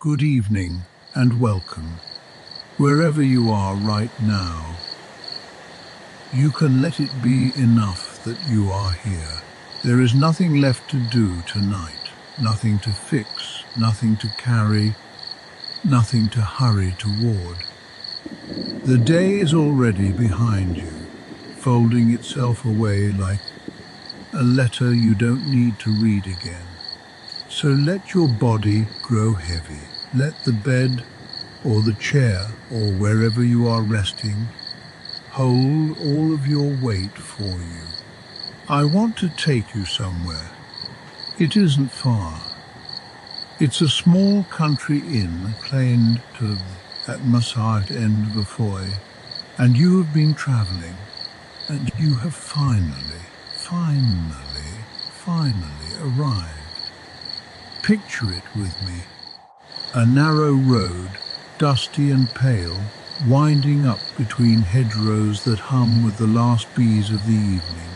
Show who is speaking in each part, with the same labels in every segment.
Speaker 1: Good evening and welcome. Wherever you are right now, you can let it be enough that you are here. There is nothing left to do tonight, nothing to fix, nothing to carry, nothing to hurry toward. The day is already behind you, folding itself away like a letter you don't need to read again. So let your body grow heavy. Let the bed or the chair or wherever you are resting hold all of your weight for you. I want to take you somewhere. It isn't far. It's a small country inn claimed to at massage end of a foy, and you have been traveling, and you have finally arrived. Picture it with me. A narrow road, dusty and pale, winding up between hedgerows that hum with the last bees of the evening.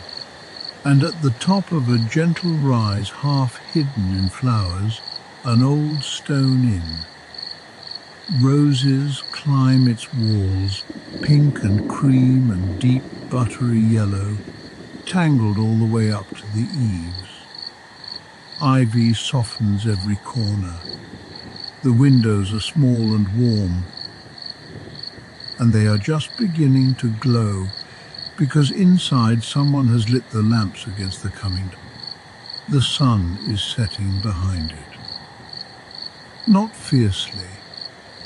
Speaker 1: And at the top of a gentle rise, half hidden in flowers, an old stone inn. Roses climb its walls, pink and cream and deep buttery yellow, tangled all the way up to the eaves. Ivy softens every corner. The windows are small and warm, and they are just beginning to glow because inside someone has lit the lamps against the coming day. The sun is setting behind it. Not fiercely.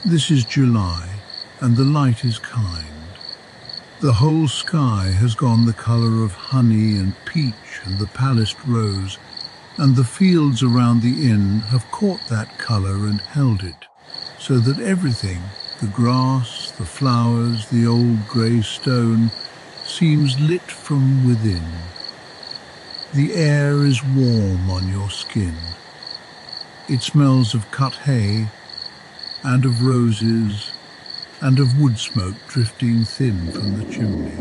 Speaker 1: This is July, and the light is kind. The whole sky has gone the color of honey and peach and the palaced rose, and the fields around the inn have caught that color and held it, so that everything, the grass, the flowers, the old grey stone, seems lit from within. The air is warm on your skin. It smells of cut hay, and of roses, and of wood smoke drifting thin from the chimney.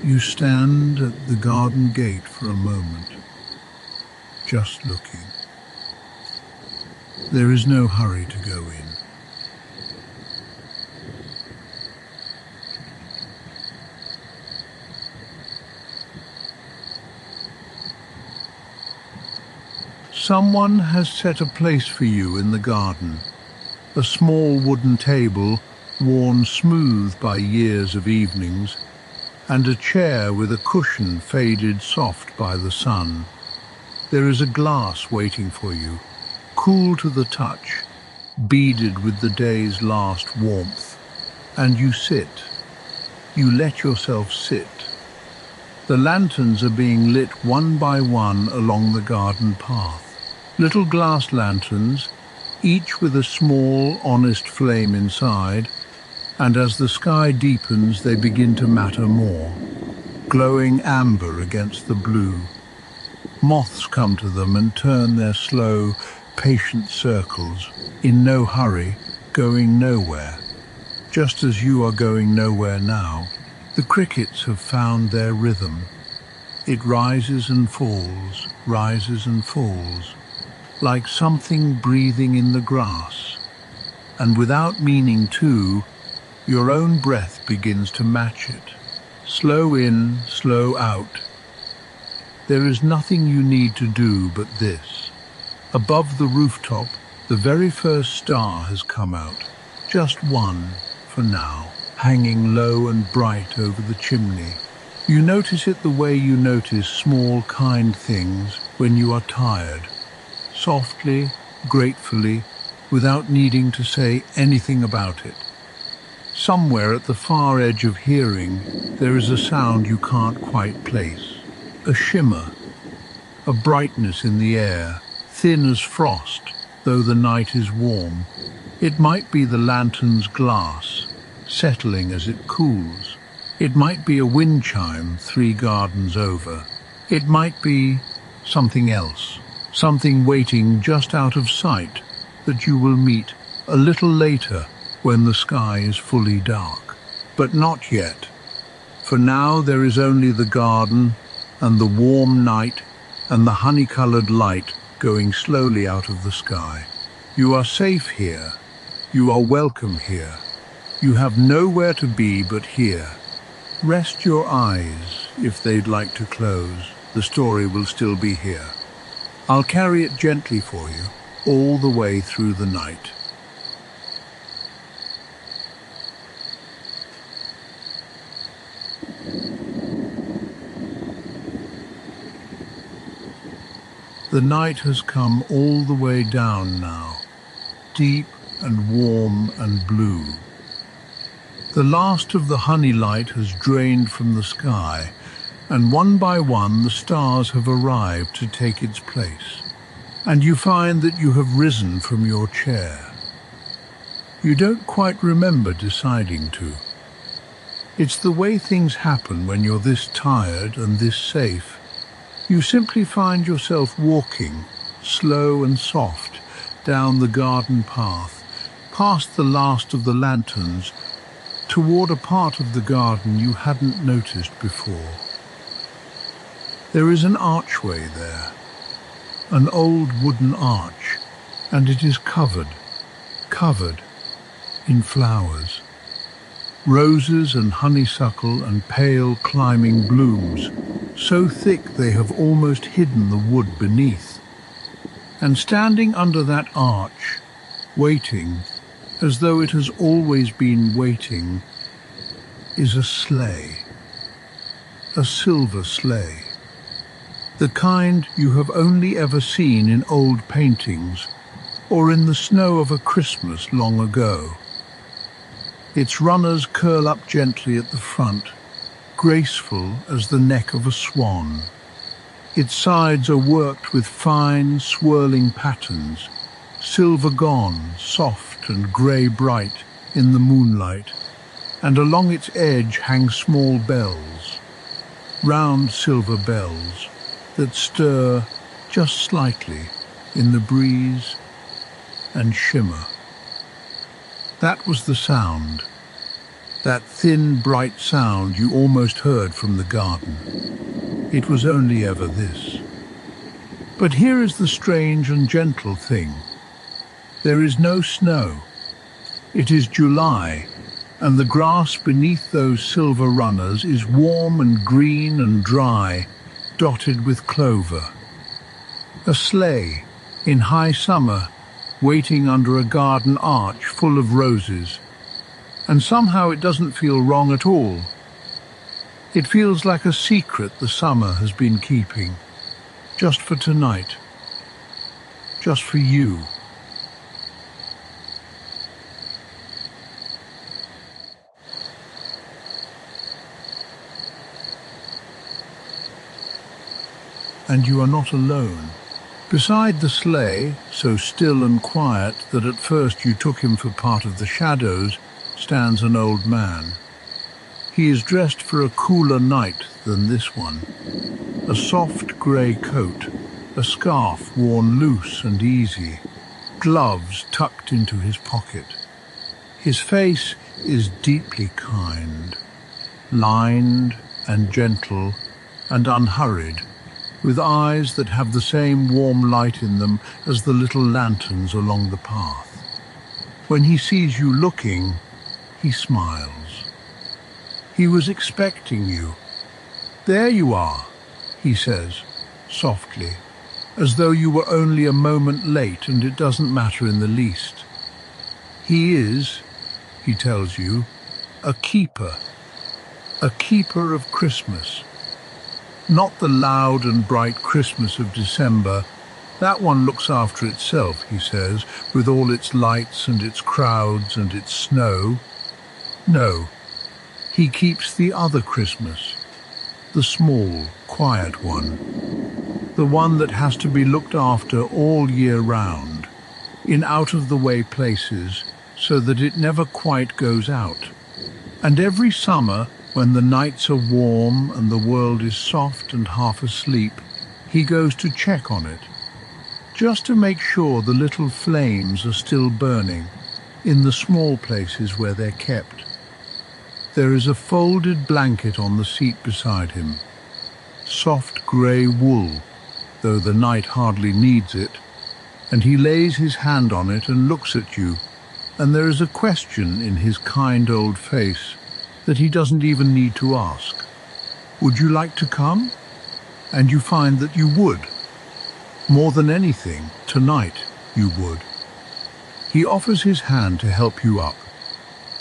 Speaker 1: You stand at the garden gate for a moment, just looking. There is no hurry to go in. Someone has set a place for you in the garden. A small wooden table, worn smooth by years of evenings, and a chair with a cushion faded soft by the sun. There is a glass waiting for you, cool to the touch, beaded with the day's last warmth. And you sit. You let yourself sit. The lanterns are being lit one by one along the garden path. Little glass lanterns, each with a small, honest flame inside, and as the sky deepens they begin to matter more, glowing amber against the blue. Moths come to them and turn their slow, patient circles, in no hurry, going nowhere. Just as you are going nowhere now, the crickets have found their rhythm. It rises and falls, like something breathing in the grass. And without meaning to, your own breath begins to match it. Slow in, slow out. There is nothing you need to do but this. Above the rooftop, the very first star has come out. Just one, for now, hanging low and bright over the chimney. You notice it the way you notice small, kind things when you are tired. Softly, gratefully, without needing to say anything about it. Somewhere at the far edge of hearing, there is a sound you can't quite place. A shimmer, a brightness in the air, thin as frost, though the night is warm. It might be the lantern's glass, settling as it cools. It might be a wind chime 3 gardens over. It might be something else, something waiting just out of sight that you will meet a little later when the sky is fully dark. But not yet. For now there is only the garden and the warm night and the honey-coloured light going slowly out of the sky. You are safe here. You are welcome here. You have nowhere to be but here. Rest your eyes if they'd like to close. The story will still be here. I'll carry it gently for you all the way through the night. The night has come all the way down now, deep and warm and blue. The last of the honey light has drained from the sky, and one by one the stars have arrived to take its place. And you find that you have risen from your chair. You don't quite remember deciding to. It's the way things happen when you're this tired and this safe. You simply find yourself walking, slow and soft, down the garden path, past the last of the lanterns, toward a part of the garden you hadn't noticed before. There is an archway there, an old wooden arch, and it is covered in flowers. Roses and honeysuckle and pale climbing blooms, so thick they have almost hidden the wood beneath. And standing under that arch, waiting, as though it has always been waiting, is a sleigh, a silver sleigh. The kind you have only ever seen in old paintings or in the snow of a Christmas long ago. Its runners curl up gently at the front, graceful as the neck of a swan. Its sides are worked with fine, swirling patterns, silver gone, soft and grey bright in the moonlight, and along its edge hang small bells, round silver bells that stir just slightly in the breeze and shimmer. That was the sound, that thin, bright sound you almost heard from the garden. It was only ever this. But here is the strange and gentle thing. There is no snow. It is July, and the grass beneath those silver runners is warm and green and dry, dotted with clover. A sleigh in high summer, waiting under a garden arch full of roses. And somehow it doesn't feel wrong at all. It feels like a secret the summer has been keeping, just for tonight, just for you. And you are not alone. Beside the sleigh, so still and quiet that at first you took him for part of the shadows, stands an old man. He is dressed for a cooler night than this one. A soft grey coat, a scarf worn loose and easy, gloves tucked into his pocket. His face is deeply kind, lined and gentle and unhurried, with eyes that have the same warm light in them as the little lanterns along the path. When he sees you looking, he smiles. He was expecting you. There you are, he says, softly, as though you were only a moment late and it doesn't matter in the least. He is, he tells you, a keeper of Christmas. Not the loud and bright Christmas of December. That one looks after itself, he says, with all its lights and its crowds and its snow. No, he keeps the other Christmas, the small, quiet one, the one that has to be looked after all year round, in out-of-the-way places, so that it never quite goes out. And every summer, when the nights are warm and the world is soft and half asleep, he goes to check on it, just to make sure the little flames are still burning in the small places where they're kept. There is a folded blanket on the seat beside him, soft grey wool, though the night hardly needs it, and he lays his hand on it and looks at you, and there is a question in his kind old face that he doesn't even need to ask. Would you like to come? And you find that you would. More than anything, tonight you would. He offers his hand to help you up.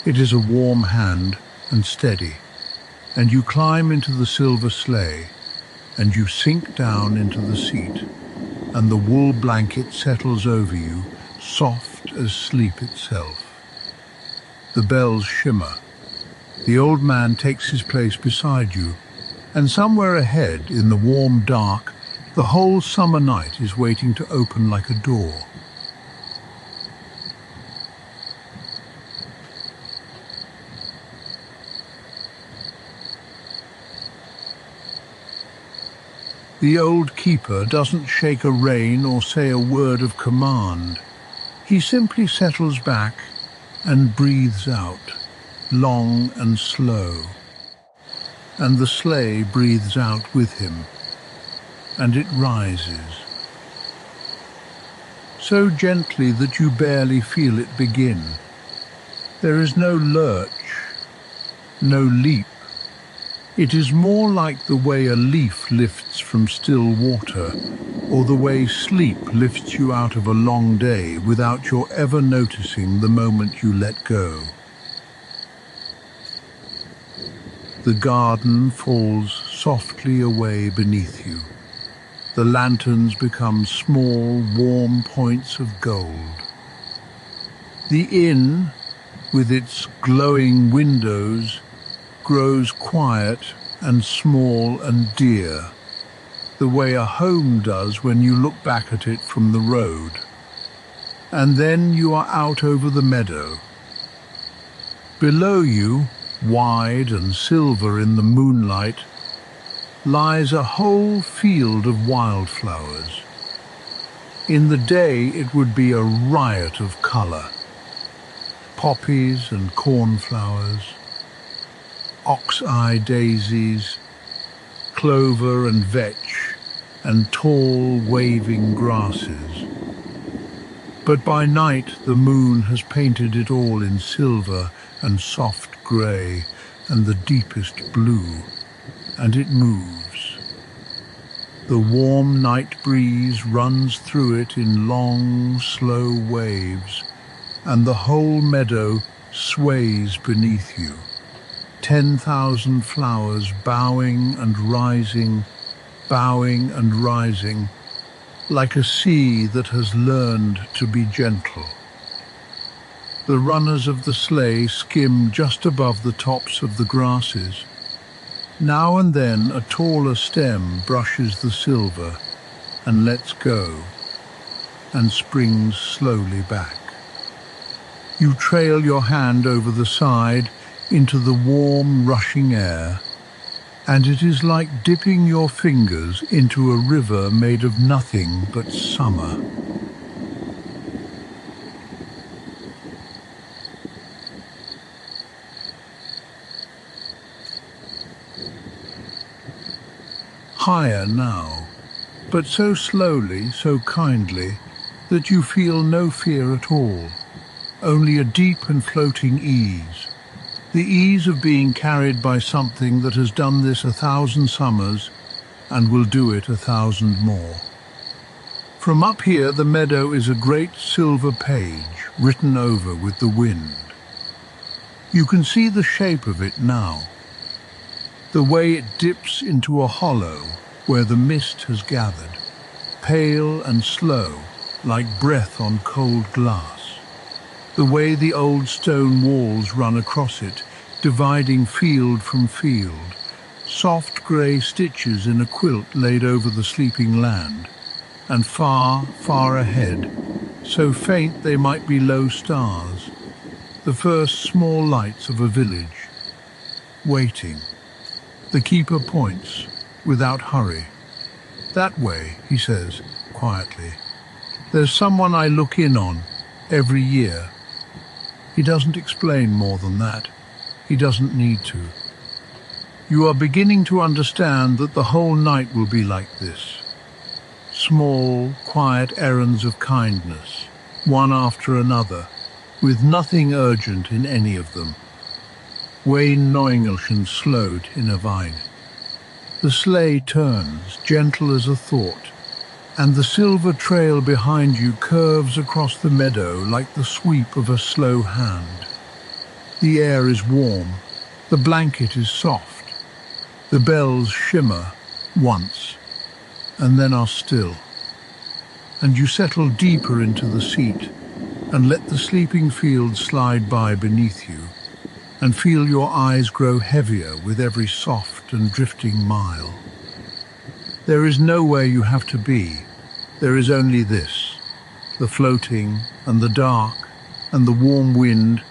Speaker 1: It is a warm hand and steady, and you climb into the silver sleigh, and you sink down into the seat, and the wool blanket settles over you, soft as sleep itself. The bells shimmer. The old man takes his place beside you, and somewhere ahead, in the warm dark, the whole summer night is waiting to open like a door. The old keeper doesn't shake a rein or say a word of command. He simply settles back and breathes out, long and slow. And the sleigh breathes out with him, and it rises. So gently that you barely feel it begin. There is no lurch, no leap. It is more like the way a leaf lifts from still water, or the way sleep lifts you out of a long day without your ever noticing the moment you let go. The garden falls softly away beneath you. The lanterns become small, warm points of gold. The inn, with its glowing windows, grows quiet and small and dear, the way a home does when you look back at it from the road. And then you are out over the meadow. Below you, wide and silver in the moonlight, lies a whole field of wildflowers. In the day it would be a riot of colour. Poppies and cornflowers, ox-eye daisies, clover and vetch, and tall waving grasses. But by night the moon has painted it all in silver and soft grey and the deepest blue, and it moves. The warm night breeze runs through it in long, slow waves, and the whole meadow sways beneath you. 10,000 flowers bowing and rising, like a sea that has learned to be gentle. The runners of the sleigh skim just above the tops of the grasses. Now and then a taller stem brushes the silver and lets go, and springs slowly back. You trail your hand over the side into the warm, rushing air, and it is like dipping your fingers into a river made of nothing but summer. Higher now, but so slowly, so kindly, that you feel no fear at all, only a deep and floating ease. The ease of being carried by something that has done this 1,000 summers and will do it 1,000 more. From up here the meadow is a great silver page written over with the wind. You can see the shape of it now, the way it dips into a hollow where the mist has gathered, pale and slow like breath on cold glass. The way the old stone walls run across it, dividing field from field, soft grey stitches in a quilt laid over the sleeping land, and far, far ahead, so faint they might be low stars, the first small lights of a village. Waiting. The keeper points, without hurry. That way, he says, quietly. There's someone I look in on every year. He doesn't explain more than that. He doesn't need to. You are beginning to understand that the whole night will be like this. Small, quiet errands of kindness, one after another, with nothing urgent in any of them. Wayne Neuengelchen slowed in a vine. The sleigh turns, gentle as a thought, and the silver trail behind you curves across the meadow like the sweep of a slow hand. The air is warm, the blanket is soft, the bells shimmer once, and then are still. And you settle deeper into the seat and let the sleeping fields slide by beneath you, and feel your eyes grow heavier with every soft and drifting mile. There is nowhere you have to be. There is only this, the floating and the dark and the warm wind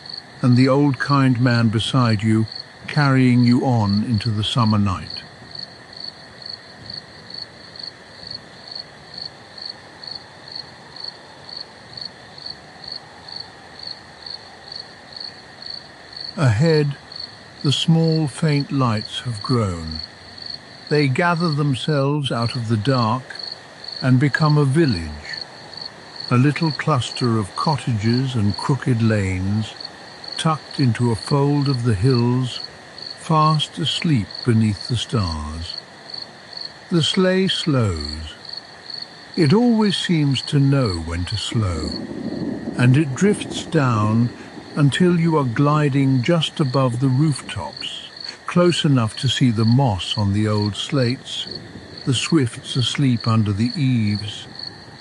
Speaker 1: and the old kind man beside you, carrying you on into the summer night. Ahead, the small faint lights have grown. They gather themselves out of the dark and become a village, a little cluster of cottages and crooked lanes tucked into a fold of the hills, fast asleep beneath the stars. The sleigh slows. It always seems to know when to slow, and it drifts down until you are gliding just above the rooftops, close enough to see the moss on the old slates, the swifts asleep under the eaves,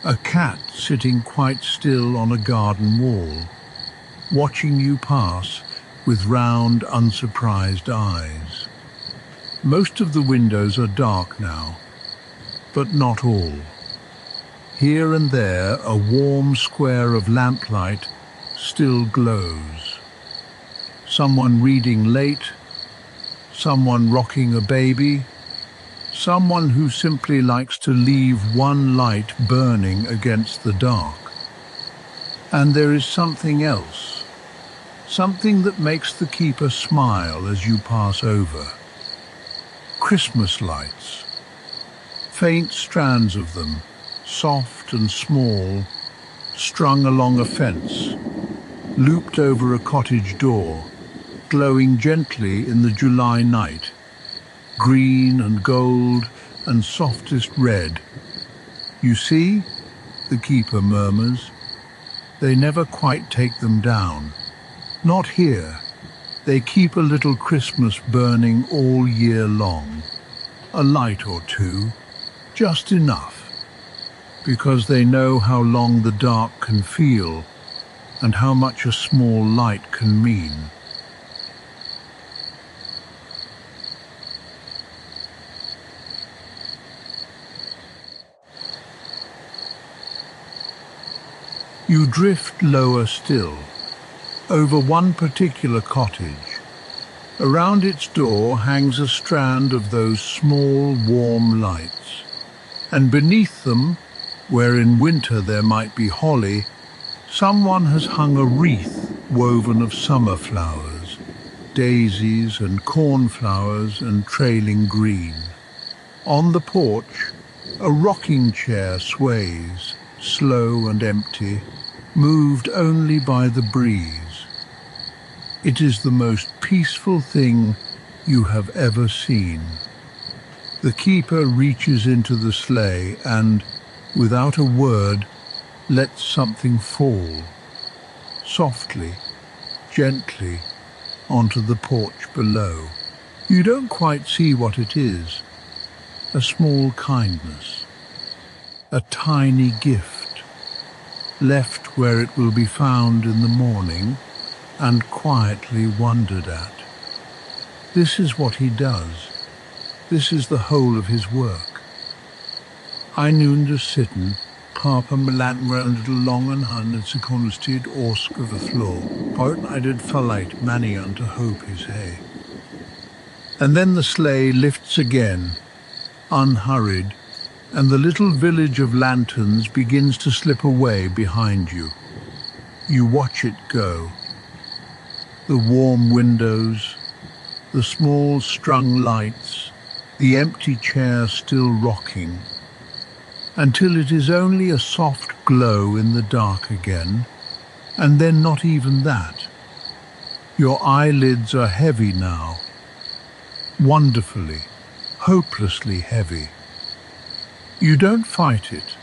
Speaker 1: a cat sitting quite still on a garden wall, watching you pass with round, unsurprised eyes. Most of the windows are dark now, but not all. Here and there, a warm square of lamplight still glows. Someone reading late, someone rocking a baby, someone who simply likes to leave one light burning against the dark. And there is something else, something that makes the keeper smile as you pass over. Christmas lights, faint strands of them, soft and small, strung along a fence, looped over a cottage door, glowing gently in the July night, green and gold and softest red. You see, the keeper murmurs, they never quite take them down. Not here. They keep a little Christmas burning all year long. A light or two, just enough, because they know how long the dark can feel and how much a small light can mean. You drift lower still, over one particular cottage. Around its door hangs a strand of those small, warm lights, and beneath them, where in winter there might be holly, someone has hung a wreath woven of summer flowers, daisies and cornflowers and trailing green. On the porch, a rocking chair sways, slow and empty, moved only by the breeze. It is the most peaceful thing you have ever seen. The keeper reaches into the sleigh and, without a word, lets something fall, softly, gently, onto the porch below. You don't quite see what it is. A small kindness, a tiny gift, left where it will be found in the morning and quietly wondered at. This is what he does. This is the whole of his work. Ein under sitten, papa melatmer en little long and hun het secondsted orsk of the floor. Part I did verlight many unto hope his hay. And then the sleigh lifts again, unhurried, and the little village of lanterns begins to slip away behind you. You watch it go. The warm windows, the small strung lights, the empty chair still rocking. until it is only a soft glow in the dark again, and then not even that. Your eyelids are heavy now, wonderfully, hopelessly heavy. You don't fight it.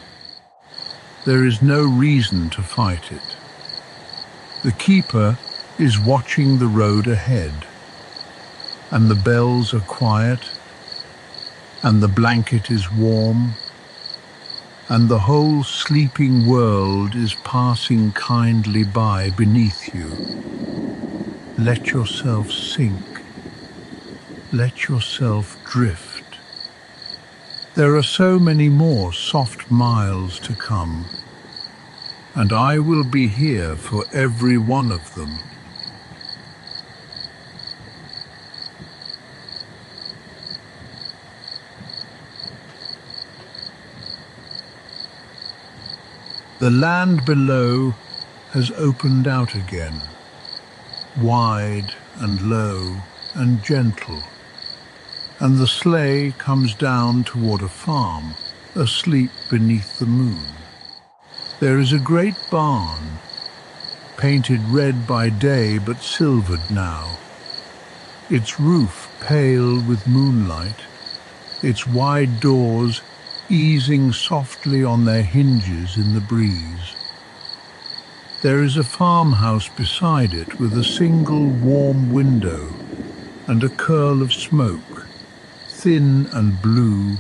Speaker 1: There is no reason to fight it. The keeper is watching the road ahead, and the bells are quiet, and the blanket is warm, and the whole sleeping world is passing kindly by beneath you. Let yourself sink. Let yourself drift. There are so many more soft miles to come, and I will be here for every one of them. The land below has opened out again, wide and low and gentle, and the sleigh comes down toward a farm, asleep beneath the moon. There is a great barn, painted red by day but silvered now, its roof pale with moonlight, its wide doors easing softly on their hinges in the breeze. There is a farmhouse beside it with a single warm window and a curl of smoke, thin and blue,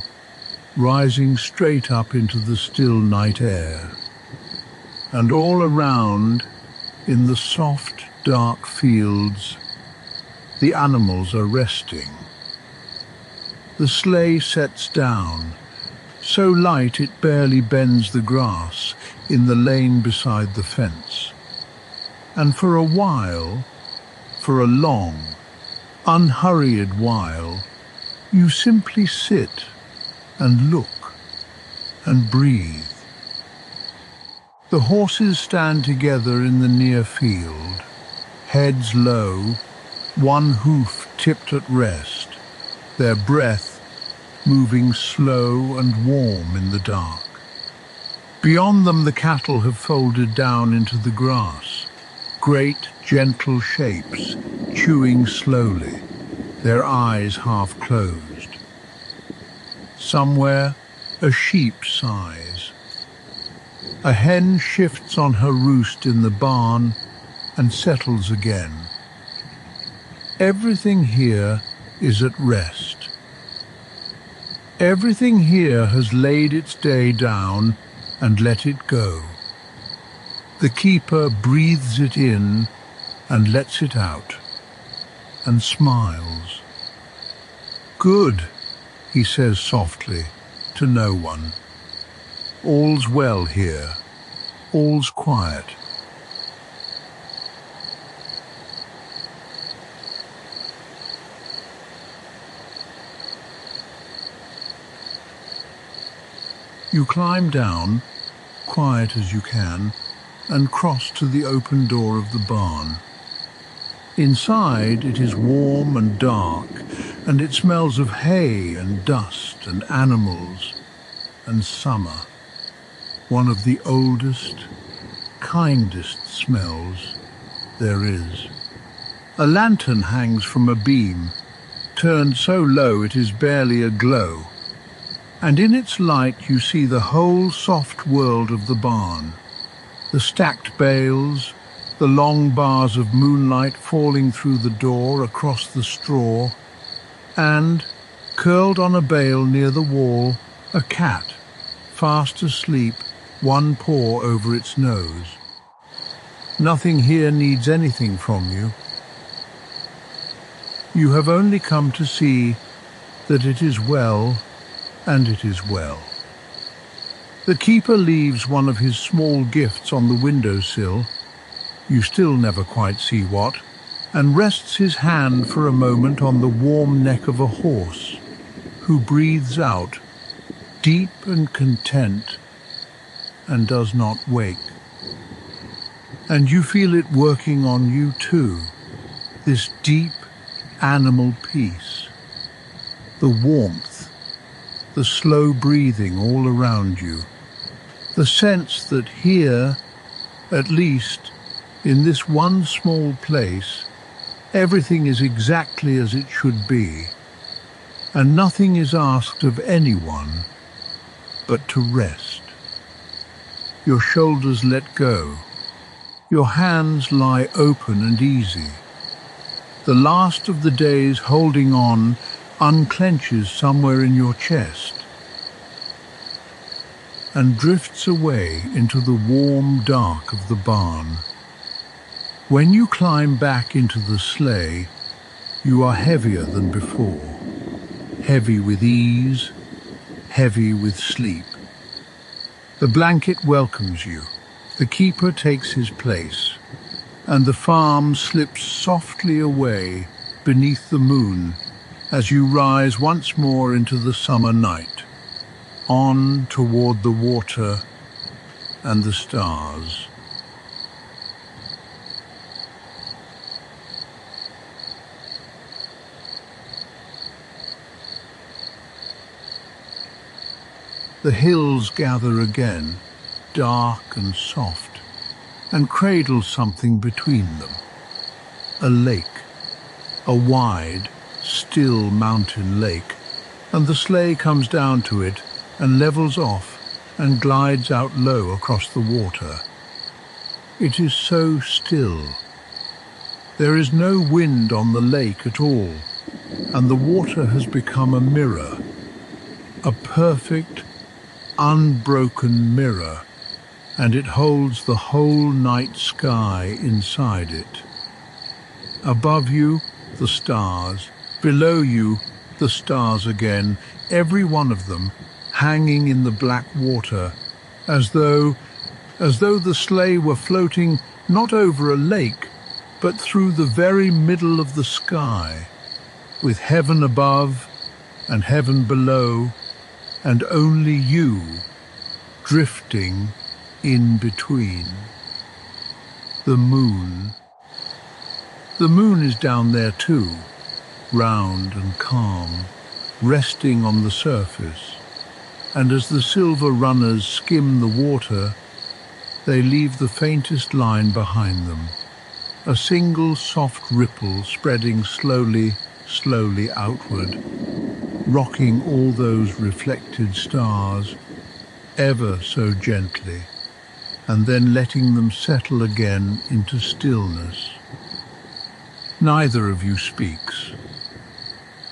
Speaker 1: rising straight up into the still night air. And all around, in the soft, dark fields, the animals are resting. The sleigh sets down, so light it barely bends the grass in the lane beside the fence. And for a while, for a long, unhurried while, you simply sit and look and breathe. The horses stand together in the near field, heads low, one hoof tipped at rest, their breath moving slow and warm in the dark. Beyond them the cattle have folded down into the grass, great gentle shapes, chewing slowly, their eyes half closed. Somewhere a sheep sighs. A hen shifts on her roost in the barn and settles again. Everything here is at rest. Everything here has laid its day down and let it go. The keeper breathes it in and lets it out, and smiles. "Good," he says softly, to no one. "All's well here. All's quiet." You climb down, quiet as you can, and cross to the open door of the barn. Inside it is warm and dark, and it smells of hay and dust and animals and summer, one of the oldest, kindest smells there is. A lantern hangs from a beam, turned so low it is barely aglow, and in its light you see the whole soft world of the barn, the stacked bales, the long bars of moonlight falling through the door across the straw, and, curled on a bale near the wall, a cat, fast asleep, one paw over its nose. Nothing here needs anything from you. You have only come to see that it is well, and it is well. The keeper leaves one of his small gifts on the windowsill, you still never quite see what, and rests his hand for a moment on the warm neck of a horse, who breathes out, deep and content, and does not wake. And you feel it working on you too, this deep animal peace, the warmth, the slow breathing all around you, the sense that here, at least in this one small place, everything is exactly as it should be, and nothing is asked of anyone but to rest. Your shoulders let go, your hands lie open and easy. The last of the day's holding on unclenches somewhere in your chest and drifts away into the warm dark of the barn. When you climb back into the sleigh, you are heavier than before, heavy with ease, heavy with sleep. The blanket welcomes you, the keeper takes his place, and the farm slips softly away beneath the moon as you rise once more into the summer night, on toward the water and the stars. The hills gather again, dark and soft, and cradle something between them. A lake, a wide, still mountain lake, and the sleigh comes down to it and levels off and glides out low across the water. It is so still. There is no wind on the lake at all, and the water has become a mirror, a perfect, unbroken mirror, and it holds the whole night sky inside it. Above you, the stars. Below you, the stars again, every one of them hanging in the black water, as though the sleigh were floating not over a lake, but through the very middle of the sky, with heaven above and heaven below, and only you drifting in between. The moon is down there too, round and calm, resting on the surface, and as the silver runners skim the water, they leave the faintest line behind them, a single soft ripple spreading slowly outward, rocking all those reflected stars ever so gently, and then letting them settle again into stillness. Neither of you speaks.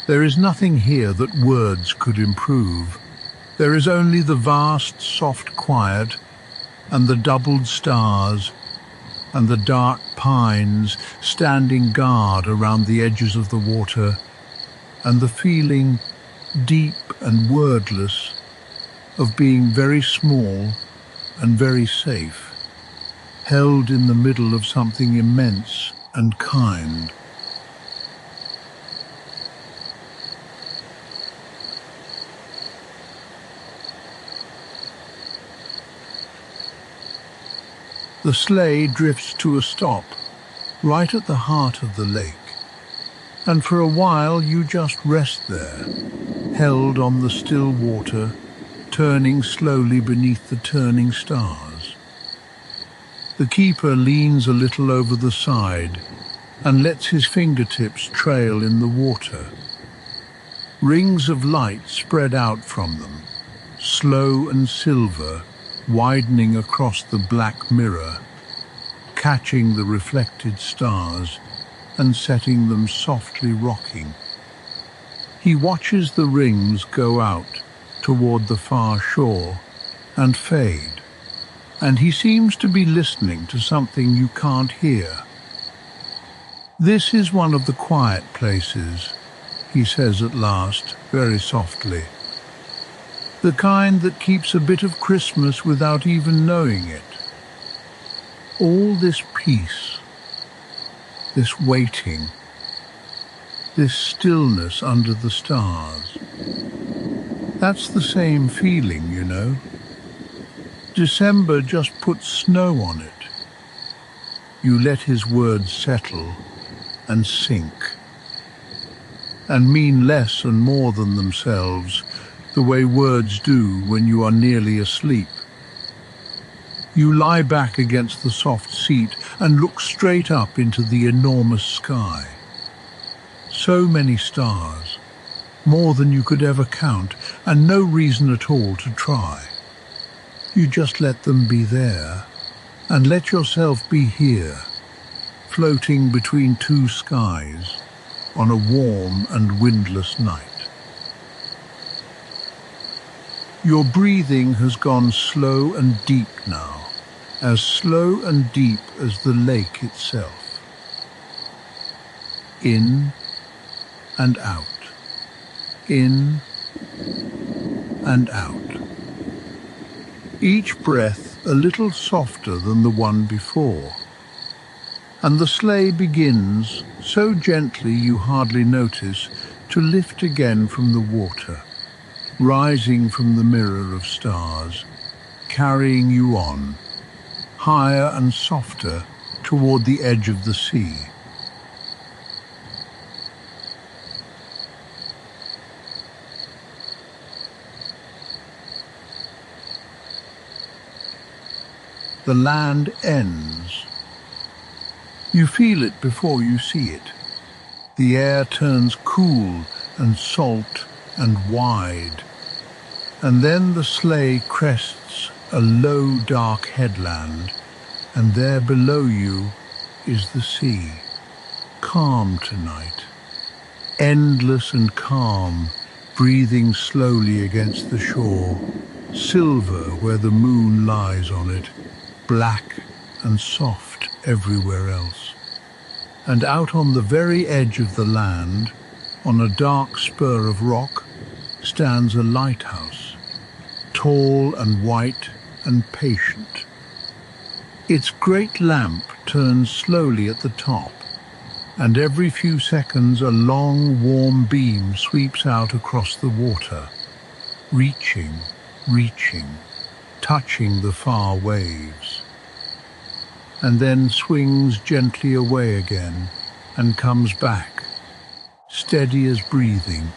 Speaker 1: There is nothing here that words could improve. There is only the vast, soft quiet, and the doubled stars, and the dark pines standing guard around the edges of the water, and the feeling, deep and wordless, of being very small and very safe, held in the middle of something immense and kind. The sleigh drifts to a stop, right at the heart of the lake, and for a while you just rest there, held on the still water, turning slowly beneath the turning stars. The keeper leans a little over the side and lets his fingertips trail in the water. Rings of light spread out from them, slow and silver, widening across the black mirror, catching the reflected stars and setting them softly rocking. He watches the rings go out toward the far shore and fade, and he seems to be listening to something you can't hear. "This is one of the quiet places," he says at last, very softly. "The kind that keeps a bit of Christmas without even knowing it. All this peace, this waiting, this stillness under the stars. That's the same feeling, you know. December just puts snow on it." You let his words settle and sink, and mean less and more than themselves, the way words do when you are nearly asleep. You lie back against the soft seat and look straight up into the enormous sky. So many stars, more than you could ever count, and no reason at all to try. You just let them be there, and let yourself be here, floating between two skies on a warm and windless night. Your breathing has gone slow and deep now, as slow and deep as the lake itself. In and out, in and out. Each breath a little softer than the one before. And the sleigh begins, so gently you hardly notice, to lift again from the water, rising from the mirror of stars, carrying you on, higher and softer toward the edge of the sea. The land ends. You feel it before you see it. The air turns cool and salt and wide. And then the sleigh crests a low, dark headland, and there below you is the sea, calm tonight, endless and calm, breathing slowly against the shore, silver where the moon lies on it, black and soft everywhere else. And out on the very edge of the land, on a dark spur of rock, stands a lighthouse, tall and white and patient. Its great lamp turns slowly at the top, and every few seconds a long, warm beam sweeps out across the water, reaching, touching the far waves, and then swings gently away again and comes back, steady as breathing,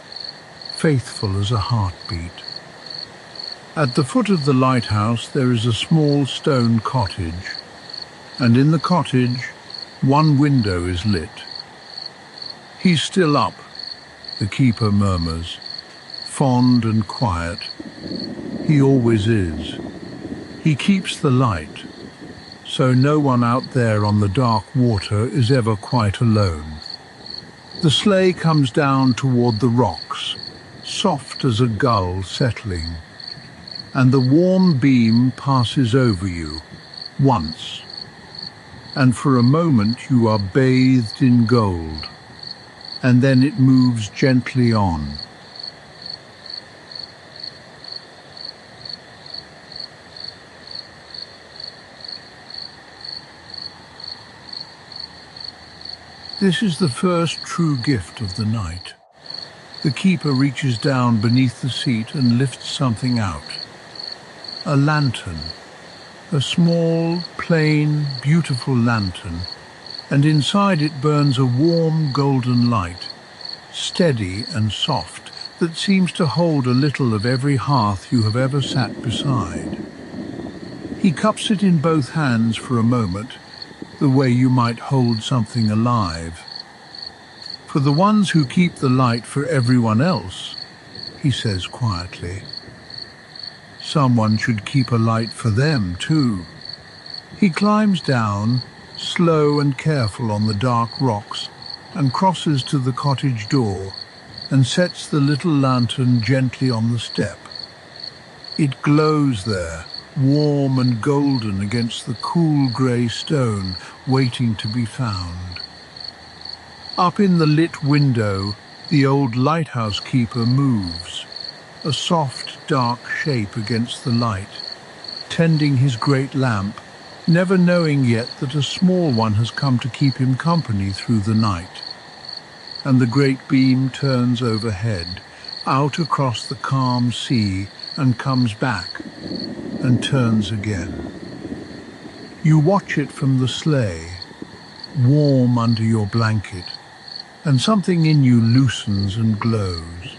Speaker 1: faithful as a heartbeat. At the foot of the lighthouse there is a small stone cottage, and in the cottage one window is lit. "He's still up," the keeper murmurs, fond and quiet. He always is. He keeps the light, so no one out there on the dark water is ever quite alone. The sleigh comes down toward the rocks, soft as a gull settling, and the warm beam passes over you, once, and for a moment you are bathed in gold, and then it moves gently on. This is the first true gift of the night. The keeper reaches down beneath the seat and lifts something out. A lantern, a small, plain, beautiful lantern, and inside it burns a warm golden light, steady and soft, that seems to hold a little of every hearth you have ever sat beside. He cups it in both hands for a moment, the way you might hold something alive. "For the ones who keep the light for everyone else," he says quietly, "someone should keep a light for them too." He climbs down, slow and careful on the dark rocks, and crosses to the cottage door and sets the little lantern gently on the step. It glows there, warm and golden against the cool grey stone, waiting to be found. Up in the lit window, the old lighthouse keeper moves, a soft, dark shape against the light, tending his great lamp, never knowing yet that a small one has come to keep him company through the night. And the great beam turns overhead, out across the calm sea, and comes back, and turns again. You watch it from the sleigh, warm under your blanket, and something in you loosens and glows.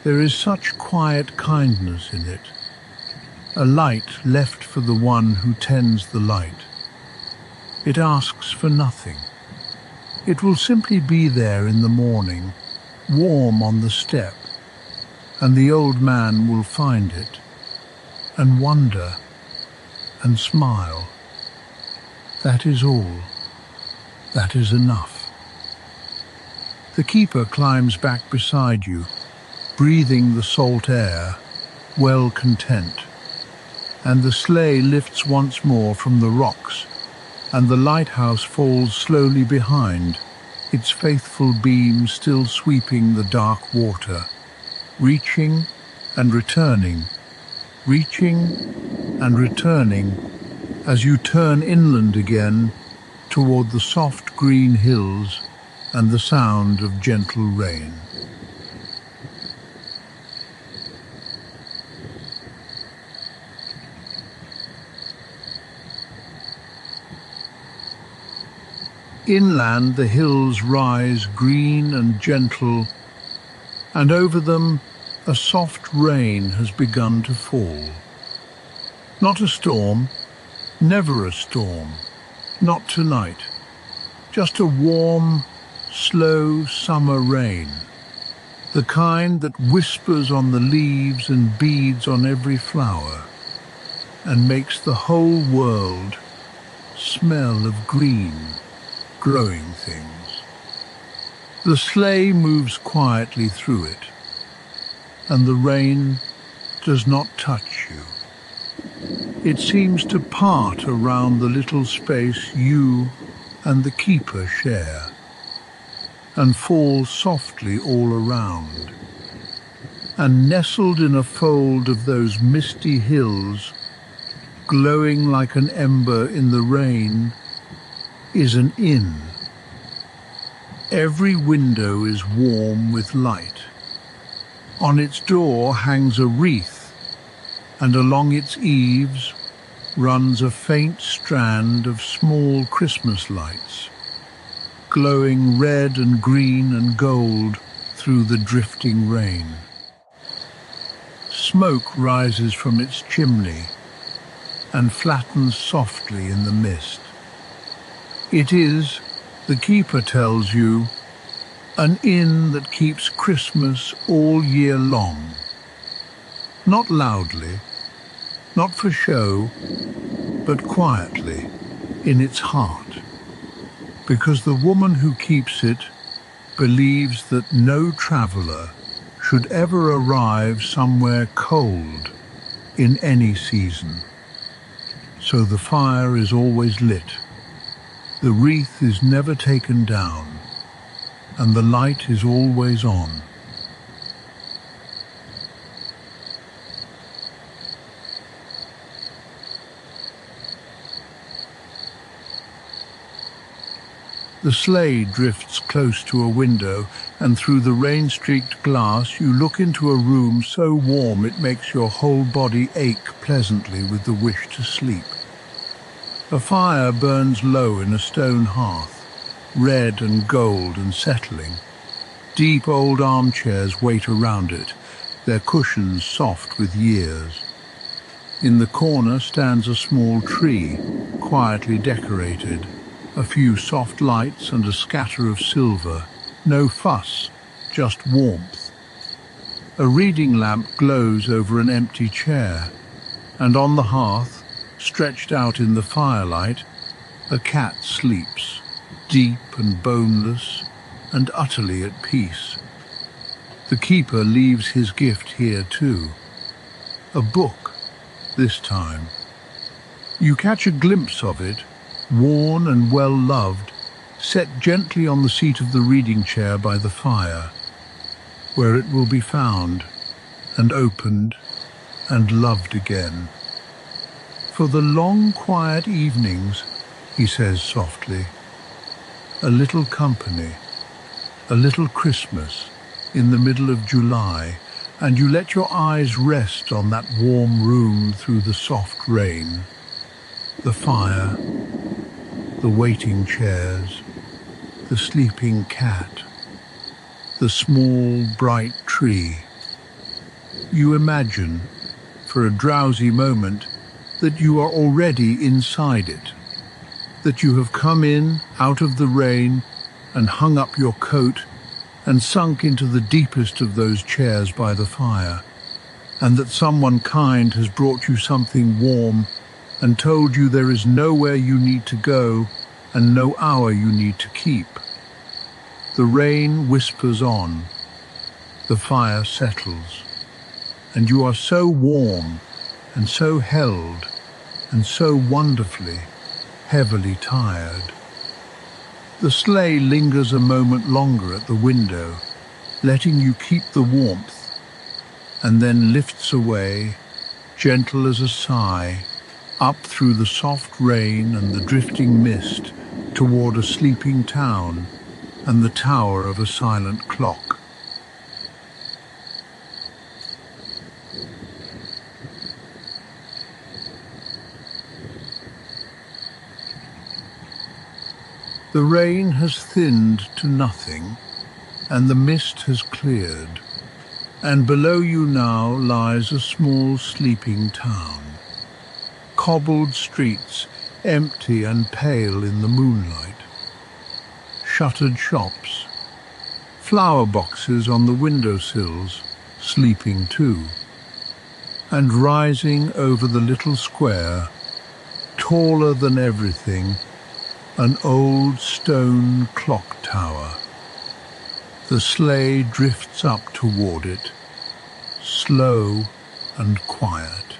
Speaker 1: There is such quiet kindness in it, a light left for the one who tends the light. It asks for nothing. It will simply be there in the morning, warm on the step, and the old man will find it, and wonder, and smile. That is all. That is enough. The keeper climbs back beside you, breathing the salt air, well content, and the sleigh lifts once more from the rocks, and the lighthouse falls slowly behind, its faithful beam still sweeping the dark water, reaching and returning, as you turn inland again toward the soft green hills and the sound of gentle rain. Inland the hills rise green and gentle, and over them a soft rain has begun to fall. Not a storm, never a storm, not tonight. Just a warm, slow summer rain, the kind that whispers on the leaves and beads on every flower, and makes the whole world smell of green, growing things. The sleigh moves quietly through it, and the rain does not touch you. It seems to part around the little space you and the keeper share, and fall softly all around. And nestled in a fold of those misty hills, glowing like an ember in the rain, is an inn. Every window is warm with light. On its door hangs a wreath, and along its eaves runs a faint strand of small Christmas lights, glowing red and green and gold through the drifting rain. Smoke rises from its chimney and flattens softly in the mist. It is, the keeper tells you, an inn that keeps Christmas all year long. Not loudly, not for show, but quietly, in its heart. Because the woman who keeps it believes that no traveller should ever arrive somewhere cold in any season. So the fire is always lit, the wreath is never taken down, and the light is always on. The sleigh drifts close to a window, and through the rain-streaked glass you look into a room so warm it makes your whole body ache pleasantly with the wish to sleep. A fire burns low in a stone hearth, red and gold and settling. Deep old armchairs wait around it, their cushions soft with years. In the corner stands a small tree, quietly decorated. A few soft lights and a scatter of silver. No fuss, just warmth. A reading lamp glows over an empty chair, and on the hearth, stretched out in the firelight, a cat sleeps, deep and boneless and utterly at peace. The keeper leaves his gift here too. A book, this time. You catch a glimpse of it, worn and well-loved, set gently on the seat of the reading chair by the fire, where it will be found and opened and loved again. For the long, quiet evenings, he says softly, a little company, a little Christmas in the middle of July, and you let your eyes rest on that warm room through the soft rain, the fire, the waiting chairs, the sleeping cat, the small bright tree, You imagine, for a drowsy moment, that you are already inside it, that you have come in out of the rain and hung up your coat and sunk into the deepest of those chairs by the fire, and that someone kind has brought you something warm and told you there is nowhere you need to go and no hour you need to keep. The rain whispers on, the fire settles, and you are so warm and so held and so wonderfully, heavily tired. The sleigh lingers a moment longer at the window, letting you keep the warmth, and then lifts away, gentle as a sigh, up through the soft rain and the drifting mist toward a sleeping town and the tower of a silent clock. The rain has thinned to nothing, and the mist has cleared, and below you now lies a small sleeping town. Cobbled streets, empty and pale in the moonlight. Shuttered shops. Flower boxes on the windowsills, sleeping too. And rising over the little square, taller than everything, an old stone clock tower. The sleigh drifts up toward it, slow and quiet.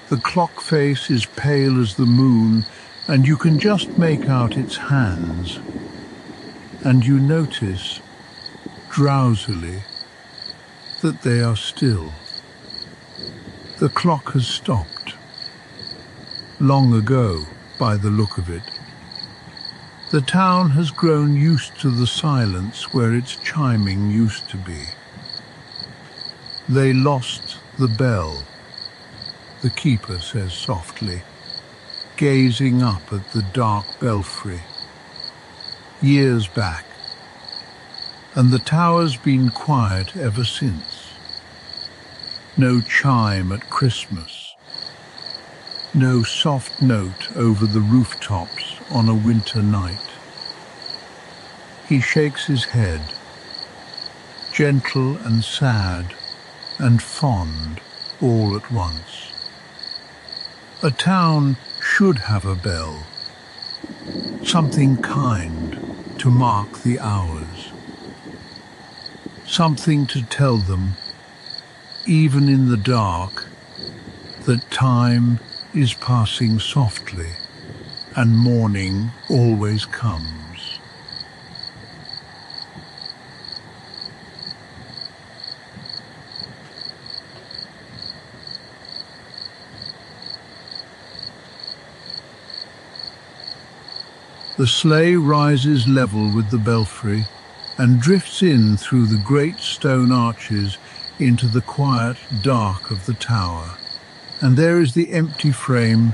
Speaker 1: The clock face is pale as the moon, and you can just make out its hands. And you notice, drowsily, that they are still. The clock has stopped. Long ago, by the look of it. The town has grown used to the silence where its chiming used to be. They lost the bell, the keeper says softly, gazing up at the dark belfry. Years back, and the tower's been quiet ever since. No chime at Christmas. No soft note over the rooftops on a winter night. He shakes his head, gentle and sad and fond all at once. A town should have a bell, something kind to mark the hours, something to tell them, even in the dark, that time is passing softly and morning always comes. The sleigh rises level with the belfry and drifts in through the great stone arches into the quiet dark of the tower. And there is the empty frame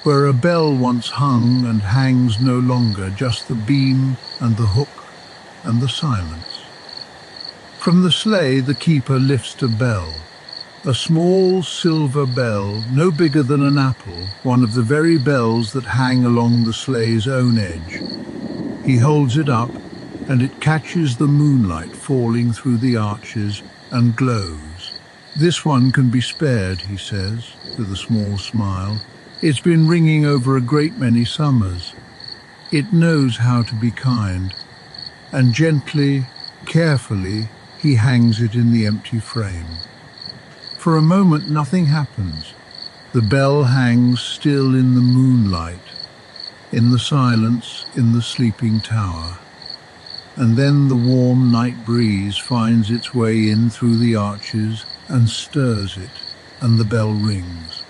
Speaker 1: where a bell once hung and hangs no longer, just the beam and the hook and the silence. From the sleigh the keeper lifts a bell, a small silver bell, no bigger than an apple, one of the very bells that hang along the sleigh's own edge. He holds it up, and it catches the moonlight falling through the arches and glows. This one can be spared, he says, with a small smile. It's been ringing over a great many summers. It knows how to be kind, and gently, carefully, he hangs it in the empty frame. For a moment nothing happens. The bell hangs still in the moonlight, in the silence, in the sleeping tower. And then the warm night breeze finds its way in through the arches and stirs it, and the bell rings.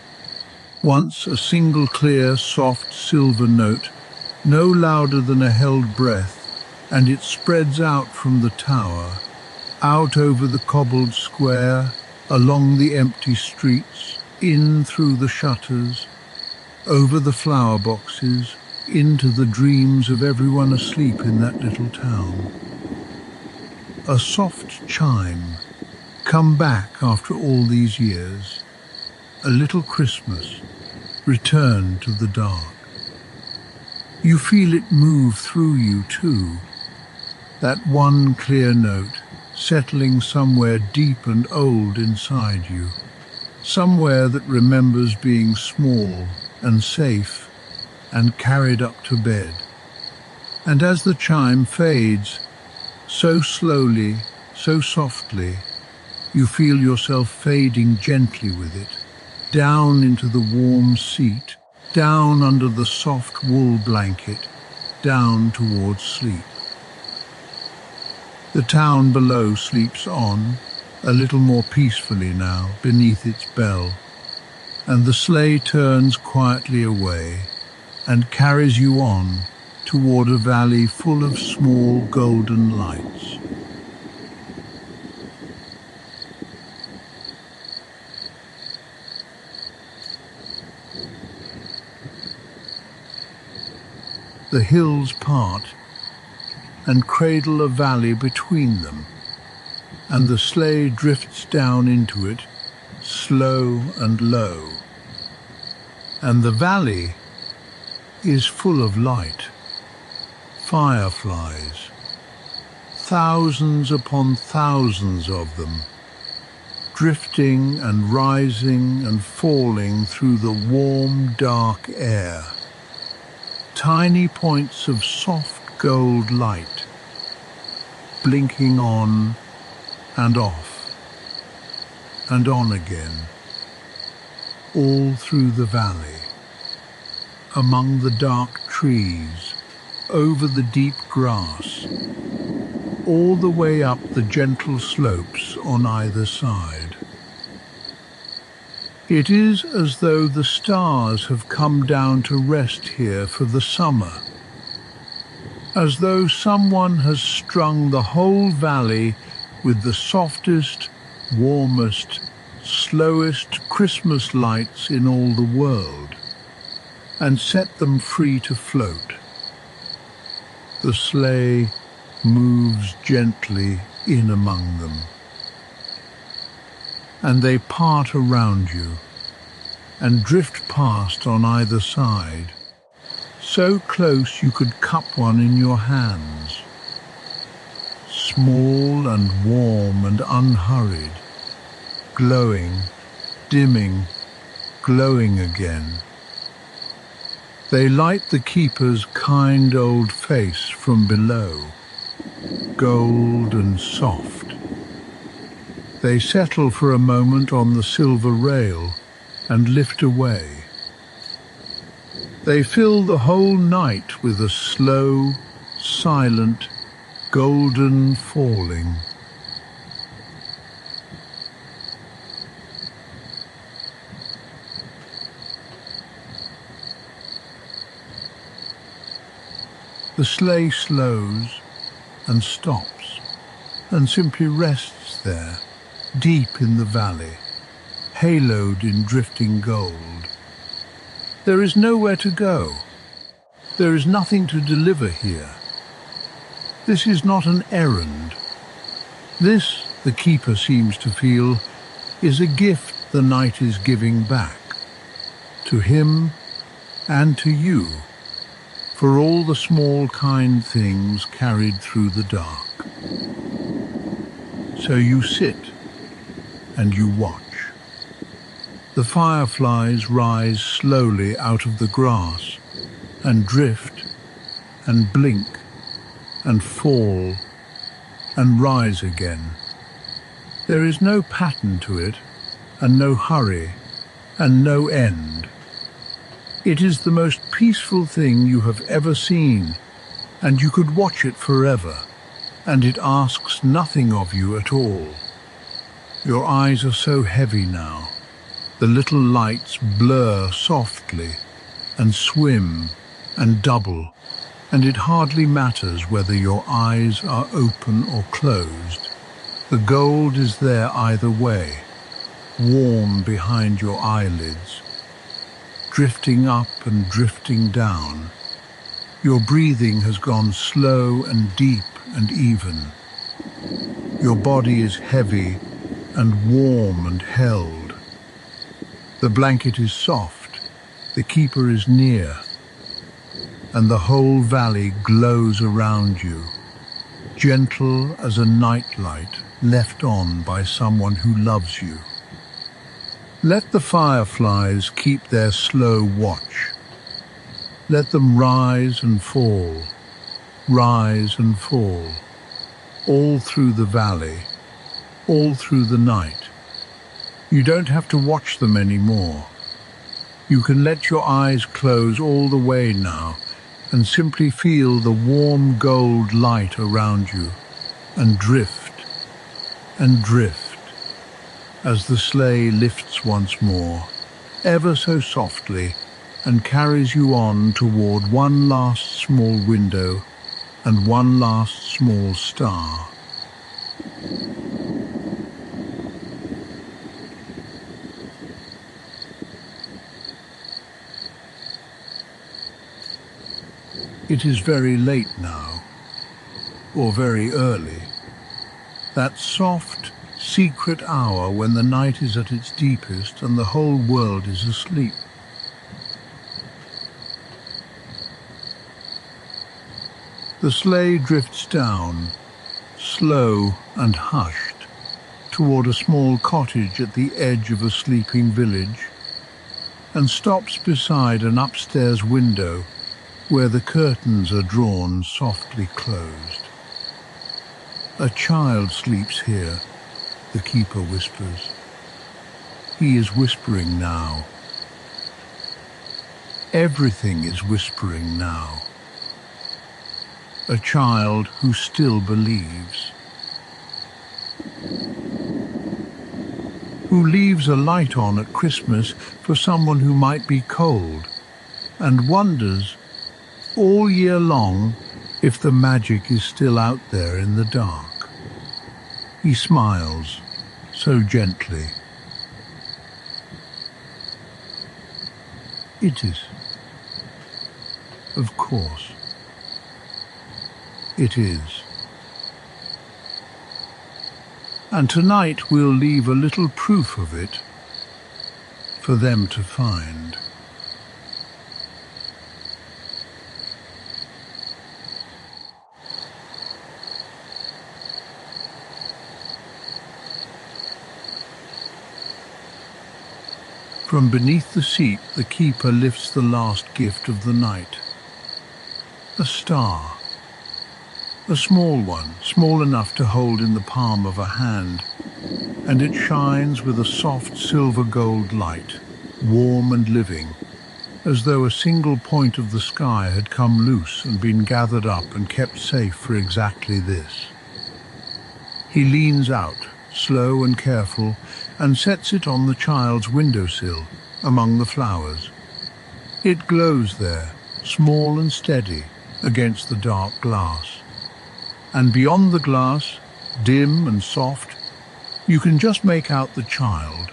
Speaker 1: Once a single clear, soft silver note, no louder than a held breath, and it spreads out from the tower, out over the cobbled square, along the empty streets, in through the shutters, over the flower boxes, into the dreams of everyone asleep in that little town. A soft chime, come back after all these years, a little Christmas returned to the dark. You feel it move through you too, that one clear note settling somewhere deep and old inside you, somewhere that remembers being small and safe and carried up to bed. And as the chime fades, so slowly, so softly, you feel yourself fading gently with it, down into the warm seat, down under the soft wool blanket, down towards sleep. The town below sleeps on, a little more peacefully now, beneath its bell, and the sleigh turns quietly away and carries you on toward a valley full of small golden lights. The hills part and cradle a valley between them, and the sleigh drifts down into it, slow and low. And the valley is full of light, fireflies, thousands upon thousands of them, drifting and rising and falling through the warm, dark air. Tiny points of soft gold light, blinking on and off and on again, all through the valley, among the dark trees, over the deep grass, all the way up the gentle slopes on either side. It is as though the stars have come down to rest here for the summer, as though someone has strung the whole valley with the softest, warmest, slowest Christmas lights in all the world, and set them free to float. The sleigh moves gently in among them, and they part around you and drift past on either side, so close you could cup one in your hands, small and warm and unhurried, glowing, dimming, glowing again. They light the keeper's kind old face from below, gold and soft. They settle for a moment on the silver rail and lift away. They fill the whole night with a slow, silent, golden falling. The sleigh slows and stops and simply rests there, deep in the valley, haloed in drifting gold. There is nowhere to go. There is nothing to deliver here. This is not an errand. This, the keeper seems to feel, is a gift the night is giving back, to him and to you, for all the small kind things carried through the dark. So you sit and you watch. The fireflies rise slowly out of the grass and drift and blink and fall and rise again. There is no pattern to it, and no hurry, and no end. It is the most peaceful thing you have ever seen, and you could watch it forever, and it asks nothing of you at all. Your eyes are so heavy now. The little lights blur softly and swim and double, and it hardly matters whether your eyes are open or closed. The gold is there either way, warm behind your eyelids, drifting up and drifting down. Your breathing has gone slow and deep and even. Your body is heavy and warm and held. The blanket is soft, the keeper is near, and the whole valley glows around you, gentle as a nightlight left on by someone who loves you. Let the fireflies keep their slow watch. Let them rise and fall, all through the valley, all through the night. You don't have to watch them anymore. You can let your eyes close all the way now and simply feel the warm gold light around you and drift as the sleigh lifts once more, ever so softly, and carries you on toward one last small window and one last small star. It is very late now, or very early, that soft, secret hour when the night is at its deepest and the whole world is asleep. The sleigh drifts down, slow and hushed, toward a small cottage at the edge of a sleeping village, and stops beside an upstairs window where the curtains are drawn softly closed. "A child sleeps here," the keeper whispers. He is whispering now. Everything is whispering now. A child who still believes, who leaves a light on at Christmas for someone who might be cold, and wonders all year long if the magic is still out there in the dark. He smiles so gently. It is. Of course. It is. And tonight we'll leave a little proof of it for them to find. From beneath the seat, the keeper lifts the last gift of the night. A star. A small one, small enough to hold in the palm of a hand, and it shines with a soft silver gold light, warm and living, as though a single point of the sky had come loose and been gathered up and kept safe for exactly this. He leans out, slow and careful, and sets it on the child's windowsill, among the flowers. It glows there, small and steady, against the dark glass. And beyond the glass, dim and soft, you can just make out the child,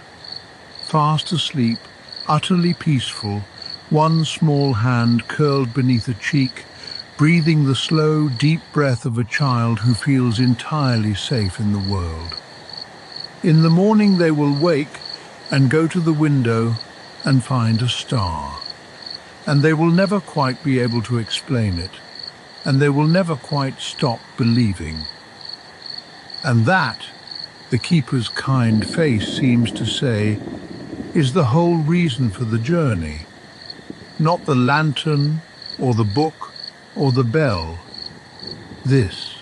Speaker 1: fast asleep, utterly peaceful, one small hand curled beneath a cheek, breathing the slow, deep breath of a child who feels entirely safe in the world. In the morning they will wake and go to the window and find a star. And they will never quite be able to explain it, and they will never quite stop believing. And that, the keeper's kind face seems to say, is the whole reason for the journey. Not the lantern, or the book, or the bell. This,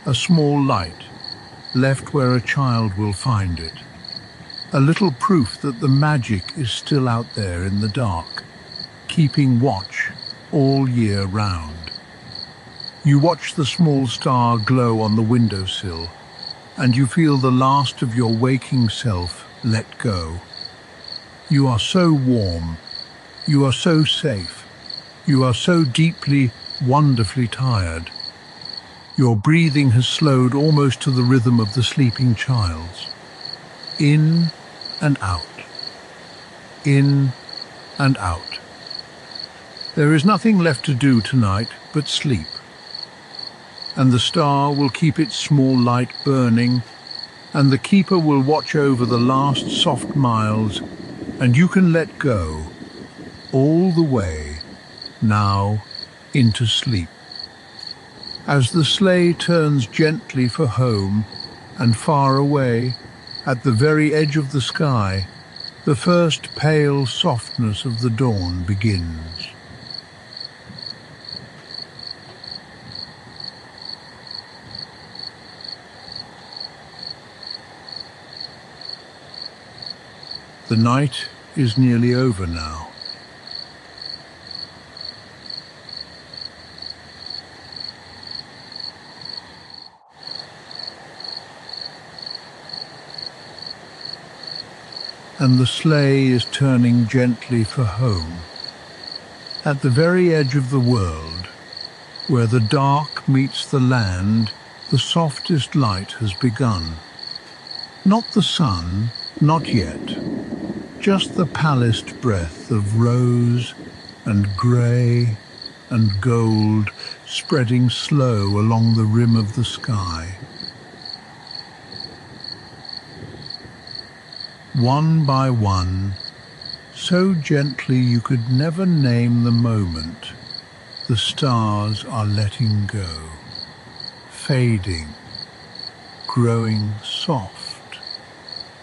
Speaker 1: a small light, left where a child will find it. A little proof that the magic is still out there in the dark, keeping watch all year round. You watch the small star glow on the windowsill, and you feel the last of your waking self let go. You are so warm, you are so safe, you are so deeply, wonderfully tired. Your breathing has slowed almost to the rhythm of the sleeping child's. In and out. In and out. There is nothing left to do tonight but sleep. And the star will keep its small light burning, and the keeper will watch over the last soft miles, and you can let go all the way now into sleep. As the sleigh turns gently for home, and far away, at the very edge of the sky, the first pale softness of the dawn begins. The night is nearly over now. And the sleigh is turning gently for home, at the very edge of the world, where the dark meets the land. The softest light has begun. Not the sun, not yet, just the palest breath of rose and grey and gold spreading slow along the rim of the sky. One by one, so gently you could never name the moment, the stars are letting go, fading, growing soft,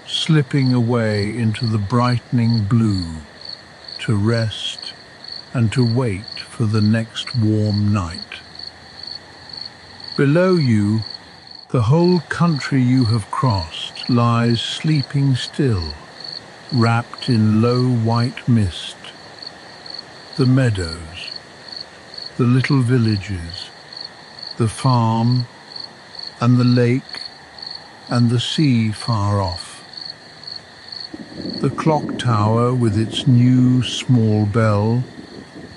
Speaker 1: slipping away into the brightening blue, to rest and to wait for the next warm night. Below you, the whole country you have crossed lies sleeping still, wrapped in low white mist. The meadows, the little villages, the farm and the lake and the sea far off. The clock tower with its new small bell,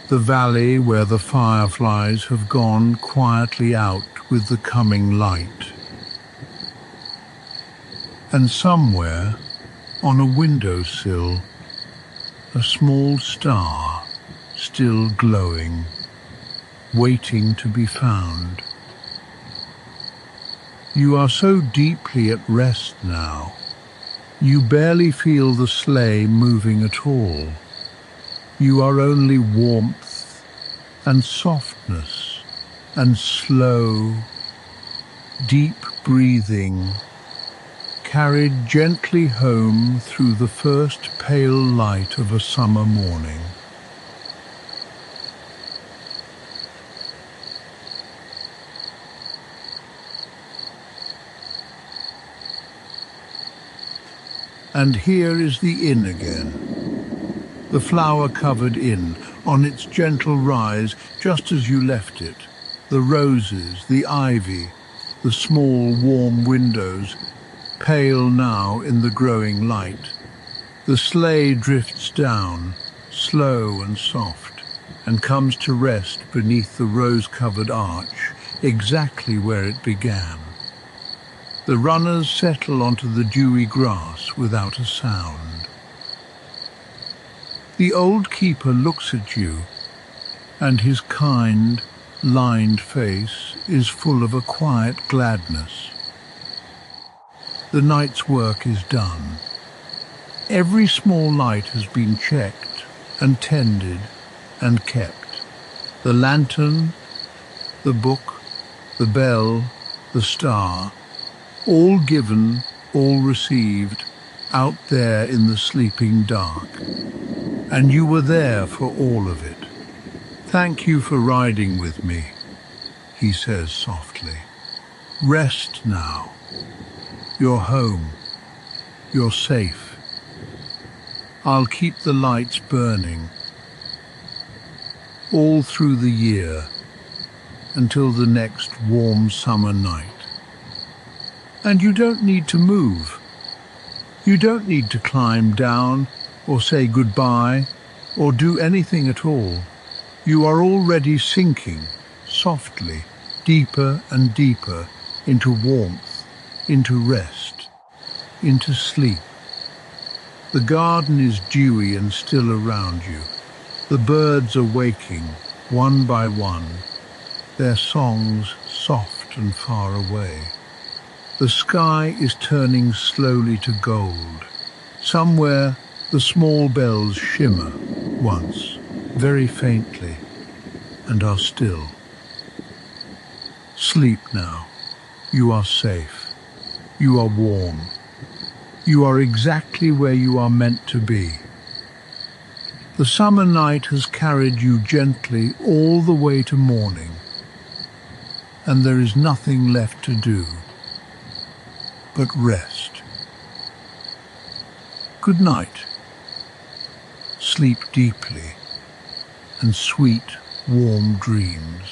Speaker 1: the valley where the fireflies have gone quietly out with the coming light. And somewhere, on a windowsill, a small star, still glowing, waiting to be found. You are so deeply at rest now, you barely feel the sleigh moving at all. You are only warmth and softness and slow, deep breathing, carried gently home through the first pale light of a summer morning. And here is the inn again, the flower-covered inn, on its gentle rise just as you left it, the roses, the ivy, the small warm windows, pale now in the growing light. The sleigh drifts down, slow and soft, and comes to rest beneath the rose-covered arch, exactly where it began. The runners settle onto the dewy grass without a sound. The old keeper looks at you, and his kind, lined face is full of a quiet gladness. The night's work is done. Every small light has been checked and tended and kept. The lantern, the book, the bell, the star, all given, all received, out there in the sleeping dark. And you were there for all of it. Thank you for riding with me, he says softly. Rest now. You're home. You're safe. I'll keep the lights burning all through the year until the next warm summer night. And you don't need to move. You don't need to climb down or say goodbye or do anything at all. You are already sinking softly, deeper and deeper into warmth, into rest, into sleep. The garden is dewy and still around you. The birds are waking, one by one, their songs soft and far away. The sky is turning slowly to gold. Somewhere the small bells shimmer once, very faintly, and are still. Sleep now. You are safe. You are warm. You are exactly where you are meant to be. The summer night has carried you gently all the way to morning, and there is nothing left to do but rest. Good night. Sleep deeply, and sweet, warm dreams.